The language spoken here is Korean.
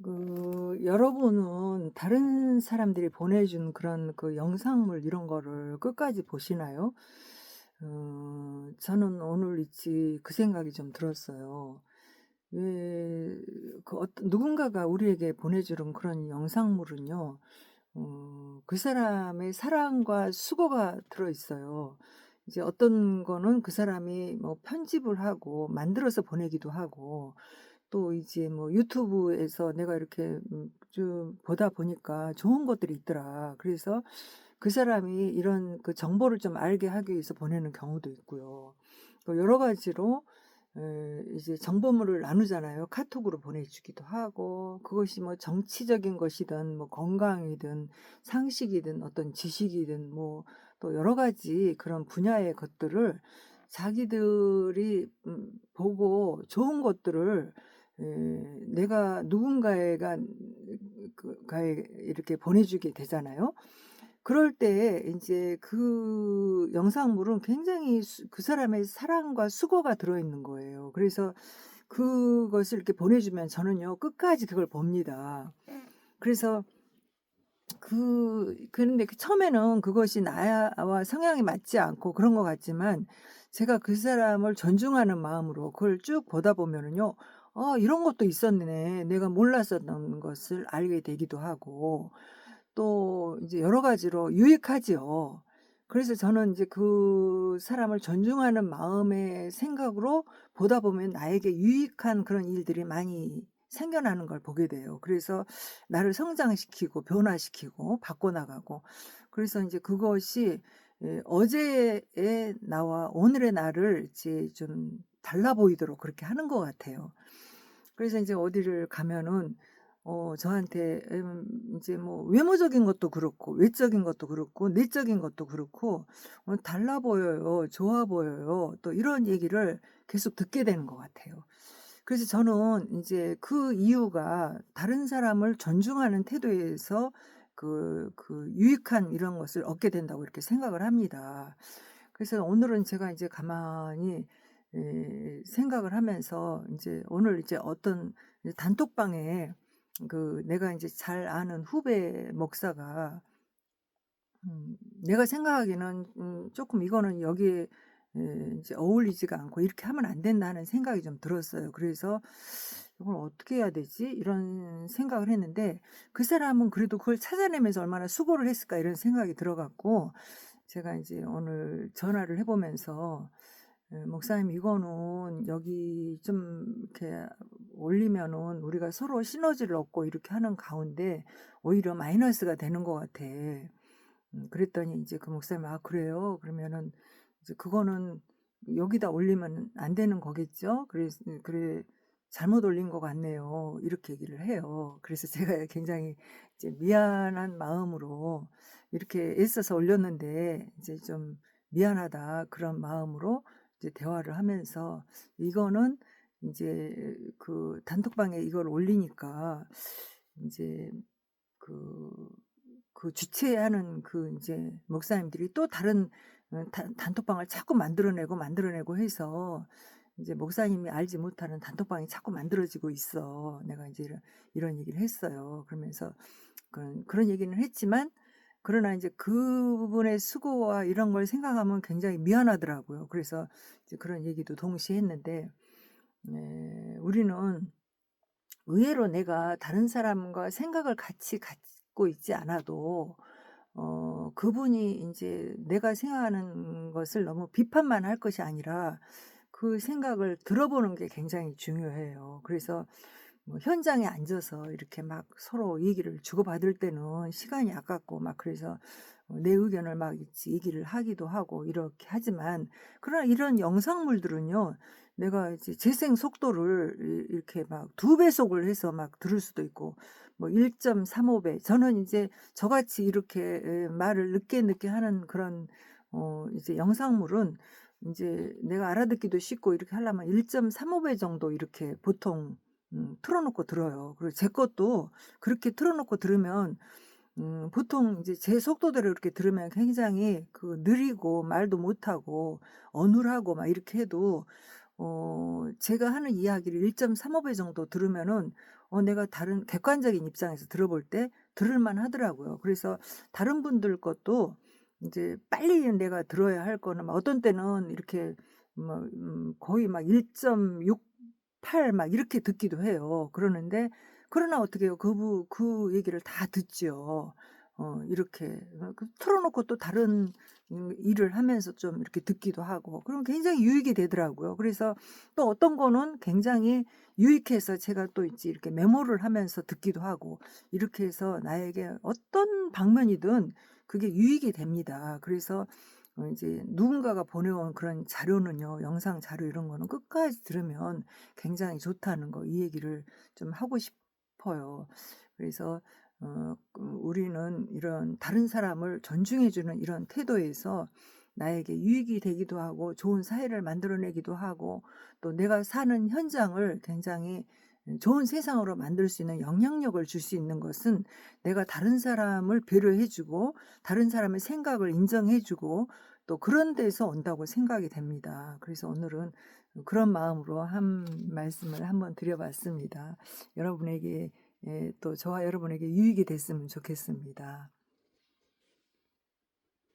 여러분은 다른 사람들이 보내준 그런 그 영상물 이런 거를 끝까지 보시나요? 저는 오늘 있지 그 생각이 좀 들었어요. 왜 그 어떤 누군가가 우리에게 보내주는 그런 영상물은요. 그 사람의 사랑과 수고가 들어 있어요. 이제 어떤 거는 그 사람이 뭐 편집을 하고 만들어서 보내기도 하고, 또 이제 뭐 유튜브에서 내가 이렇게 좀 보다 보니까 좋은 것들이 있더라. 그래서 그 사람이 이런 그 정보를 좀 알게 하기 위해서 보내는 경우도 있고요. 또 여러 가지로 이제 정보물을 나누잖아요. 카톡으로 보내주기도 하고, 그것이 뭐 정치적인 것이든 뭐 건강이든 상식이든 어떤 지식이든 뭐 또 여러 가지 그런 분야의 것들을 자기들이 보고 좋은 것들을 내가 누군가에가 가에 이렇게 보내주게 되잖아요. 그럴 때 인제 그 영상물은 굉장히 그 사람의 사랑과 수고가 들어있는 거예요. 그래서 그것을 이렇게 보내주면 저는요 끝까지 그걸 봅니다. 그래서 그런데 처음에는 그것이 나와 성향이 맞지 않고 그런 것 같지만, 제가 그 사람을 존중하는 마음으로 그걸 쭉 보다 보면은요, '이런 것도 있었네.' 내가 몰랐었던 것을 알게 되기도 하고, 또 이제 여러 가지로 유익하지요. 그래서 저는 이제 그 사람을 존중하는 마음의 생각으로 보다 보면 나에게 유익한 그런 일들이 많이 생겨나는 걸 보게 돼요. 그래서 나를 성장시키고 변화시키고 바꿔나가고, 그래서 이제 그것이 어제의 나와 오늘의 나를 이제 좀 달라 보이도록 그렇게 하는 것 같아요. 그래서 인제 어디를 가면은 저한테 인제 뭐 외모적인 것도 그렇고 외적인 것도 그렇고 내적인 것도 그렇고 "달라 보여요. 좋아 보여요." 또 이런 얘기를 계속 듣게 되는 것 같아요. 그래서 저는 인제 그 이유가 다른 사람을 존중하는 태도에서 유익한 이런 것을 얻게 된다고 이렇게 생각을 합니다. 그래서 오늘은 제가 이제 가만히 생각을 하면서 인제 오늘 이제 어떤 이제 단톡방에 내가 인제 잘 아는 후배 목사가 내가 생각하기에는 쪼끔 이거는 여기에 인제 어울리지가 않고 '이렇게 하면 안 된다.' 하는 생각이 좀 들었어요. 그래서 '이걸 어떻게 해야 되지?' 이런 생각을 했는데, 그 사람은 그래도 그걸 찾아내면서 '얼마나 수고를 했을까.' 이런 생각이 들어 갖고 제가 인제 오늘 전화를 해 보면서 "목사님, 이거는 여기 좀 이렇게 올리면은 우리가 서로 시너지를 얻고 이렇게 하는 가운데 오히려 마이너스가 되는 것 같아." 그랬더니 인제 그 목사님이 "아 그래요? 그러면은 이제 그거는 여기다 올리면 안 되는 거겠죠?" "그래, 잘못 올린 것 같네요." 이렇게 얘기를 해요. 그래서 제가 굉장히 이제 미안한 마음으로 이렇게 애써서 올렸는데 이제 좀 "미안하다." 그런 마음으로 이제 대화를 하면서, 이거는 인제 그 단톡방에 이걸 올리니까 인제 그 주최하는 인제 목사님들이 또 다른 단톡방을 자꾸 만들어내고 해서 인제 목사님이 알지 못하는 단톡방이 자꾸 만들어지고 있어. 내가 인제 이런 얘기를 했어요. 그러면서 그런 얘기는 했지만, 그러나 인제 그분의 수고와 이런 걸 생각하면 굉장히 미안하더라고요. 그래서 이제 그런 얘기도 동시에 했는데, 우리는 의외로 내가 다른 사람과 생각을 같이 갖고 있지 않아도 그분이 인제 내가 생각하는 것을 너무 비판만 할 것이 아니라 그 생각을 들어보는 게 굉장히 중요해요. 그래서 뭐 현장에 앉아서 이렇게 막 서로 얘기를 주고받을 때는 시간이 아깝고 막, 그래서 내 의견을 막 얘기를 하기도 하고 이렇게 하지만, 그러나 이런 영상물들은요, 내가 이제 재생 속도를 이렇게 막 두 배속을 해서 막 들을 수도 있고 뭐 1.35 배, 저는 이제 저같이 이렇게 말을 늦게 하는 그런 이제 영상물은 인제 내가 알아듣기도 쉽고 이렇게 하려면 1.35배 정도 이렇게 보통 틀어 놓고 들어요. 그리고 제 것도 그렇게 틀어 놓고 들으면 보통 이제 제 속도대로 이렇게 들으면 굉장히 느리고 말도 못하고 어눌하고 막 이렇게 해도 제가 하는 이야기를 1.35배 정도 들으면은 내가 다른 객관적인 입장에서 들어볼 때 들을 만하더라고요. 그래서 다른 분들 것도 인제 빨리 내가 들어야 할 거는 막 어떤 때는 이렇게 뭐 거의 막 1.68 막 이렇게 듣기도 해요. 그러는데 그러나 어떻게 해요. 그 얘기를 다 듣지요. 이렇게 틀어 놓고 또 다른 일을 하면서 좀 이렇게 듣기도 하고 그럼 굉장히 유익이 되더라고요. 그래서 또 어떤 거는 굉장히 유익해서 제가 또 있지 이렇게 메모를 하면서 듣기도 하고 이렇게 해서 나에게 어떤 방면이든 그게 유익이 됩니다. 그래서 이제 누군가가 보내온 그런 자료는요. 영상 자료 이런 거는 끝까지 들으면 굉장히 좋다는 거 이 얘기를 좀 하고 싶어요. 그래서 우리는 이런 다른 사람을 존중해 주는 이런 태도에서 나에게 유익이 되기도 하고 좋은 사회를 만들어 내기도 하고 또 내가 사는 현장을 굉장히 좋은 세상으로 만들 수 있는 영향력을 줄 수 있는 것은 내가 다른 사람을 배려해 주고 다른 사람의 생각을 인정해 주고 또 그런 데서 온다고 생각이 됩니다. 그래서 오늘은 그런 마음으로 한 말씀을 한번 드려 봤습니다. 여러분에게 또 저와 여러분에게 유익이 됐으면 좋겠습니다.